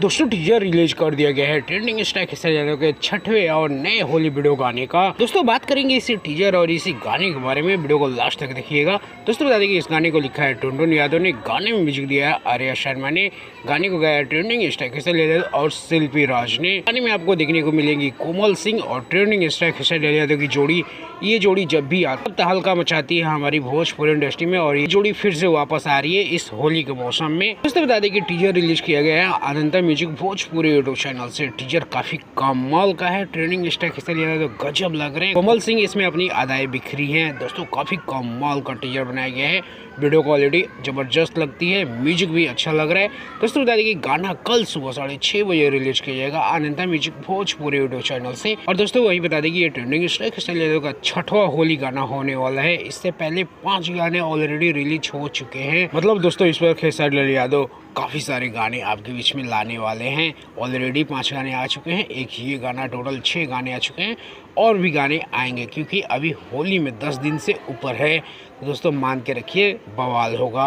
दोस्तों teaser release कर दिया गया है ट्रेंडिंग स्टार खेसारी यादव के छठवें और नए होली वीडियो गाने का। दोस्तों बात करेंगे इसी टीजर और इसी गाने के बारे में, वीडियो को लास्ट तक देखिएगा। दोस्तों बता दें कि इस गाने को लिखा है टुनटुन यादव ने, गाने में म्यूजिक दिया है आर्या शर्मा ने, गाने को गाया ट्रेंडिंग स्टार खेसारी यादव और शिल्पी राज ने। गाने में आपको देखने को मिलेंगी कोमल सिंह और ट्रेंडिंग स्टार खेसारी यादव की जोड़ी। ये जोड़ी जब भी आती है तहलका मचाती है हमारी भोजपुरी इंडस्ट्री में, और ये जोड़ी फिर से वापस आ रही है इस होली के मौसम में। दोस्तों बता दें कि टीजर रिलीज किया गया है अनंता म्यूजिक भोजपुरी यूट्यूब चैनल से। टीजर काफी कमाल का है, ट्रेंडिंग स्टार खेसारी यादव तो गजब लग रहे हैं। कोमल सिंह इसमें अपनी अदाएं बिखरी हैं। दोस्तों काफी कमाल का टीजर बनाया गया है, वीडियो क्वालिटी जबरदस्त लगती है, म्यूजिक भी अच्छा लग रहा है। दोस्तों बता दें कि गाना कल सुबह 6:30 बजे रिलीज किया जाएगा अनंता म्यूजिक भोजपुरी यूट्यूब चैनल से। और दोस्तों वही बता दें कि ये ट्रेंडिंग स्टार खेसारी यादव का छठवां होली गाना होने वाला है। इससे पहले 5 गाने ऑलरेडी रिलीज हो चुके हैं। मतलब दोस्तों इस पर खेसारी यादव काफ़ी सारे गाने आपके बीच में लाने वाले हैं। ऑलरेडी 5 गाने आ चुके हैं, एक ये गाना, टोटल 6 गाने आ चुके हैं, और भी गाने आएंगे क्योंकि अभी होली में 10 दिन से ऊपर है। दोस्तों मान के रखिए, बवाल होगा।